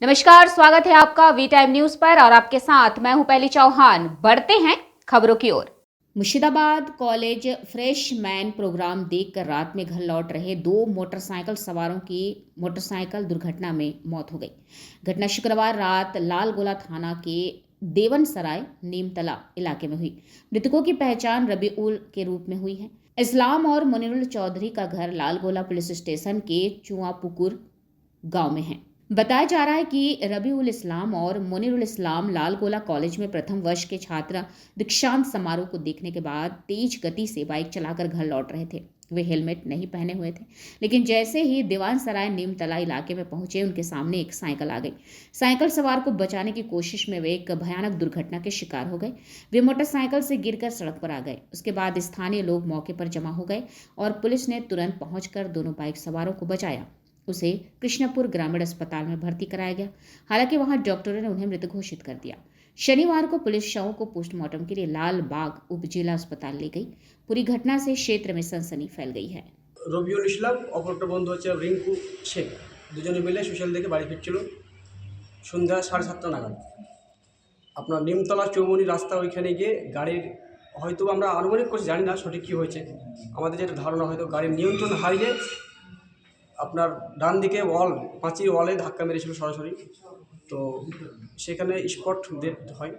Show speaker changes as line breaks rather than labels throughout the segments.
नमस्कार, स्वागत है आपका वी टाइम न्यूज पर और आपके साथ मैं हूं पहली चौहान। बढ़ते हैं खबरों की ओर। मुर्शिदाबाद कॉलेज फ्रेशमैन प्रोग्राम देखकर रात में घर लौट रहे दो मोटरसाइकिल सवारों की मोटरसाइकिल दुर्घटना में मौत हो गई। घटना शुक्रवार रात लालगोला थाना के देवन सराय नीमतला इलाके में हुई। मृतकों की पहचान रबीउल के रूप में हुई है। इस्लाम और मुनीरुल चौधरी का घर लालगोला पुलिस स्टेशन के चुआपुकुर गांव में है। बताया जा रहा है कि रबीउल इस्लाम और मुनीरुल इस्लाम लालगोला कॉलेज में प्रथम वर्ष के छात्र दीक्षांत समारोह को देखने के बाद तेज गति से बाइक चलाकर घर लौट रहे थे। वे हेलमेट नहीं पहने हुए थे, लेकिन जैसे ही दीवान सराय नीमतला इलाके में पहुंचे उनके सामने एक साइकिल आ गई। साइकिल सवार को बचाने की कोशिश में वे एक भयानक दुर्घटना के शिकार हो गए। वे मोटरसाइकिल से गिरकर सड़क पर आ गए। उसके बाद स्थानीय लोग मौके पर जमा हो गए और पुलिस ने तुरंत पहुंचकर दोनों बाइक सवारों को बचाया। उसे कृष्णपुर ग्रामीण अस्पताल में भर्ती कराया गया। हालांकि वहां डॉक्टरों ने उन्हें मृत घोषित कर दिया। शनिवार को पुलिस शवों को पोस्टमार्टम के लिए लाल बाग उप जिला अस्पताल ले गई। पूरी घटना से क्षेत्र में सनसनी फैल गई है।
রবিউল ইসলাম অপরটা বন্ধু হচ্ছে রিঙ্কু শেখ, দুজনে মিলে সোশ্যাল থেকে বাড়ি ফিরছিল সন্ধ্যা 7:30 নাগাদ। আপনার নিমতলা চৌমনি রাস্তা ওইখানে গিয়ে গাড়ির হয়তো আমরা আনুমানিক করছি, জানি না সঠিক কী হয়েছে, আমাদের যেটা ধারণা হয়তো গাড়ির নিয়ন্ত্রণ হারিয়ে আপনার ডান দিকে পাঁচির ওয়ালে ধাক্কা মেরেছিল সরাসরি। তো সেখানে স্পট ডেথ হয়।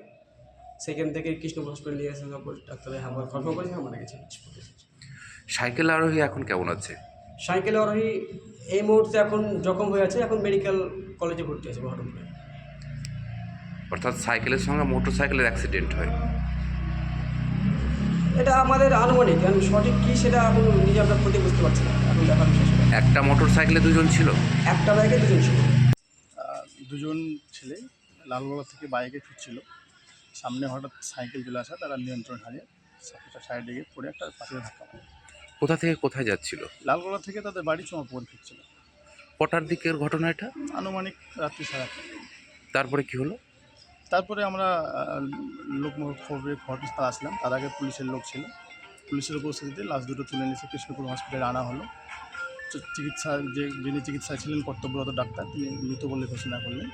সেখান থেকে কৃষ্ণপুর হসপিটাল নিয়ে আসা ডাক্তার কনফার্ম করেছে মারা গেছে স্পটে।
সাইকেল আরোহী এখন কেমন আছে?
সাইকেল আরোহী এই মুহূর্তে এখন জখম হয়ে আছে, এখন মেডিকেল কলেজে ভর্তি আছে বহরমপুরে।
অর্থাৎ সাইকেলের সঙ্গে মোটরসাইকেলের অ্যাক্সিডেন্ট হয়।
এটা আমাদের আনুমানিক, এখন সঠিক কী সেটা এখন নিজে আমরা প্রতি বুঝতে পারছি না, এখন দেখার বিষয় সেটা।
একটা মোটরসাইকেলে দুজন ছিল?
একটা বাইকে দুজন ছিল।
দুজন ছেলে লালগোলা থেকে বাইকে ফিরছিল, সামনে হঠাৎ সাইকেল চলে আসা, তারা নিয়ন্ত্রণ হারিয়ে সাইডে গিয়ে পড়ে একটা পাশে ধাক্কা মারে।
কোথা থেকে কোথায় যাচ্ছিল?
লালগোলা থেকে তাদের বাড়ি চমাপুর ফিরছিল।
কটার দিকের ঘটনা এটা?
আনুমানিক রাত্রি 8:30।
তারপরে কি হলো?
তারপরে আমরা লোক খবরে ঘটনাস্থলে আসলাম। তার আগে পুলিশের লোক ছিল। পুলিশের উপস্থিতিতে লাশ দুটো তুলে নিয়েছে, কৃষ্ণপুর হসপিটালে আনা হলো। যিনি চিকিৎসায় ছিলেন কর্তব্যরত ডাক্তার, তিনি মৃত বলে ঘোষণা করলেন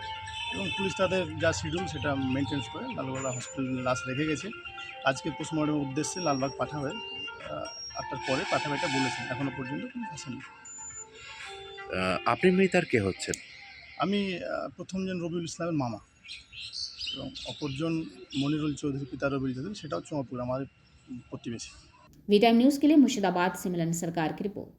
এবং পুলিশ তাদের যা শিডিউল সেটা মেনটেন্স করে লালগোলা হসপিটালে লাশ রেখে গেছে। আজকে পোস্টমর্টমের উদ্দেশ্যে লালবাগ পাঠাবে, 8টার পরে পাঠাবে এটা বলেছেন। এখনও পর্যন্ত পুলিশ আসেনি।
আপনি তার কে হচ্ছেন?
আমি প্রথমজন রবিউল ইসলামের মামা এবং অপরজন মনিরুল চৌধুরী, পিতা রবিউল চৌধুরী, সেটাও চমাপুর, আমাদের প্রতিবেশী।
वी टाइम न्यूज के लिए मुर्शिदाबाद से मिलन सरकार की रिपोर्ट।